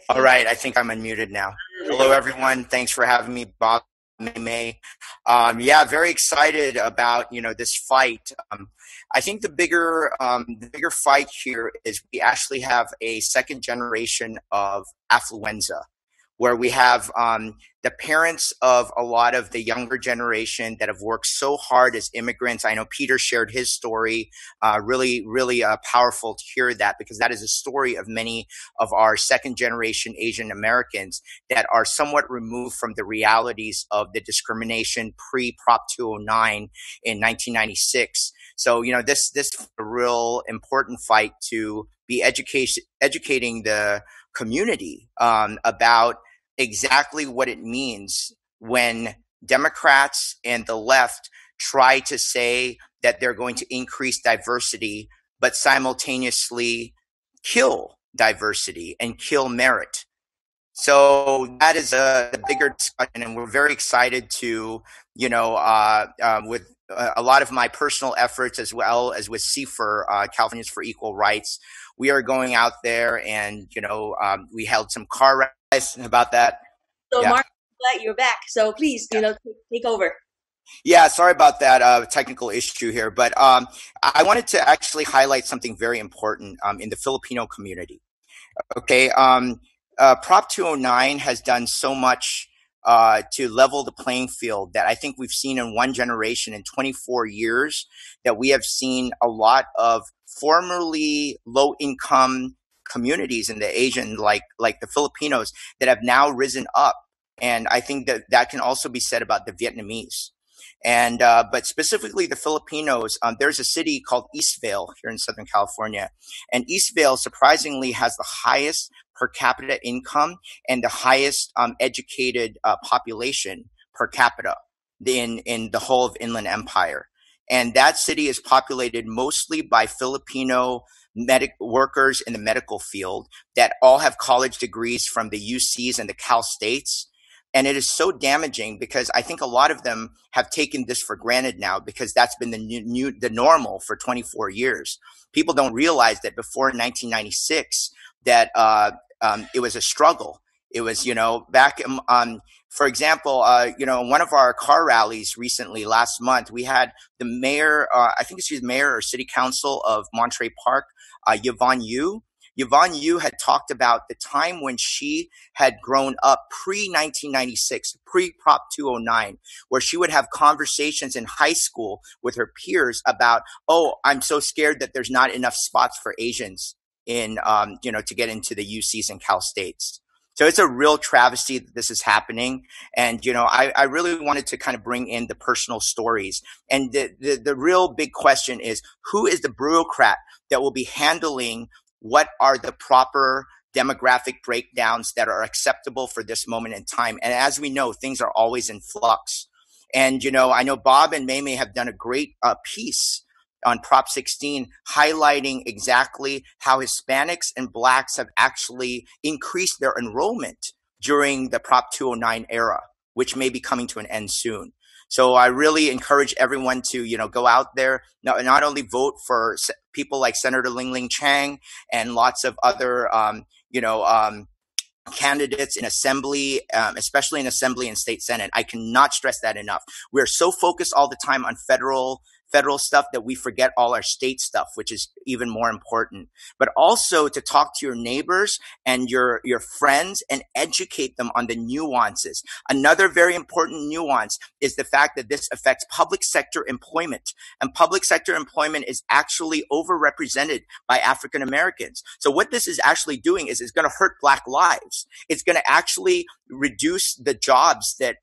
All right, I think I'm unmuted now. Hello, everyone. Thanks for having me, Bob, Mei Mei. Yeah, very excited about this fight. I think the bigger fight here is we actually have a second generation of affluenza, where we have the parents of a lot of the younger generation that have worked so hard as immigrants. I know Peter shared his story, really powerful to hear that, because that is a story of many of our second generation Asian Americans that are somewhat removed from the realities of the discrimination pre-Prop 209 in 1996. So, this is a real important fight to be educating the community about exactly what it means when Democrats and the left try to say that they're going to increase diversity, but simultaneously kill diversity and kill merit. So that is a bigger discussion, and we're very excited to, with a lot of my personal efforts, as well as with CFER, Californians for Equal Rights, we are going out there and, we held some car rallies about that. So, yeah. Mark, I'm glad you're back. So please, take over. Yeah, sorry about that technical issue here, but I wanted to actually highlight something very important in the Filipino community. Okay, Prop 209 has done so much to level the playing field that I think we've seen in one generation, in 24 years, that we have seen a lot of formerly low-income communities in the Asian, like the Filipinos, that have now risen up. And I think that can also be said about the Vietnamese. And but specifically the Filipinos, there's a city called Eastvale here in Southern California. And Eastvale surprisingly has the highest per capita income and the highest educated population per capita in the whole of Inland Empire. And that city is populated mostly by Filipino workers in the medical field that all have college degrees from the UCs and the Cal States. And it is so damaging because I think a lot of them have taken this for granted now, because that's been the normal for 24 years. People don't realize that before 1996 that it was a struggle. It was, back for example, one of our car rallies recently last month, we had the mayor, I think she's mayor or city council of Monterey Park, Yvonne Yu. Yvonne Yu had talked about the time when she had grown up pre-1996, pre-Prop 209, where she would have conversations in high school with her peers about, oh, I'm so scared that there's not enough spots for Asians in, to get into the UCs and Cal States. So it's a real travesty that this is happening. And, I really wanted to kind of bring in the personal stories. And the real big question is, who is the bureaucrat that will be handling what are the proper demographic breakdowns that are acceptable for this moment in time? And as we know, things are always in flux. And, I know Bob and Mei Mei have done a great piece on Prop 16, highlighting exactly how Hispanics and Blacks have actually increased their enrollment during the Prop 209 era, which may be coming to an end soon. So I really encourage everyone to, go out there, not only vote for people like Senator Ling Chang and lots of other, candidates in Assembly, especially in Assembly and State Senate. I cannot stress that enough. We're so focused all the time on federal stuff that we forget all our state stuff, which is even more important. But also to talk to your neighbors and your friends and educate them on the nuances. Another very important nuance is the fact that this affects public sector employment, and public sector employment is actually overrepresented by African Americans. So what this is actually doing is it's going to hurt Black lives. It's going to actually reduce the jobs that,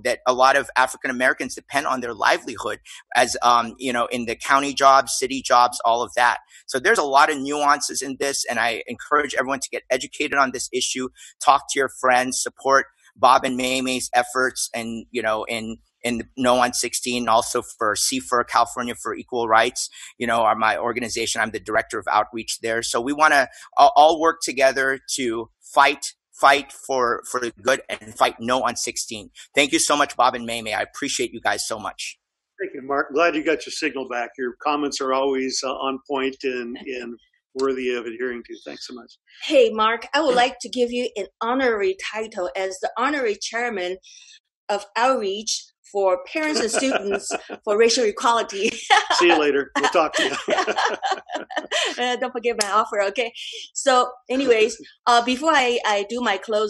that a lot of African Americans depend on their livelihood as, in the county jobs, city jobs, all of that. So there's a lot of nuances in this, and I encourage everyone to get educated on this issue, talk to your friends, support Bob and Mei Mei's efforts, and, in No on 16, also for CFER, California for Equal Rights, are my organization. I'm the director of outreach there. So we want to all work together to fight for the good and fight No on 16. Thank you so much, Bob and Mei Mei. I appreciate you guys so much. Thank you, Mark. Glad you got your signal back. Your comments are always on point and worthy of adhering to. Thanks so much. Hey, Mark, I would like to give you an honorary title as the honorary chairman of Outreach for Parents and Students for Racial Equality. See you later. We'll talk to you. Don't forget my offer, okay? So anyways, before I do my close,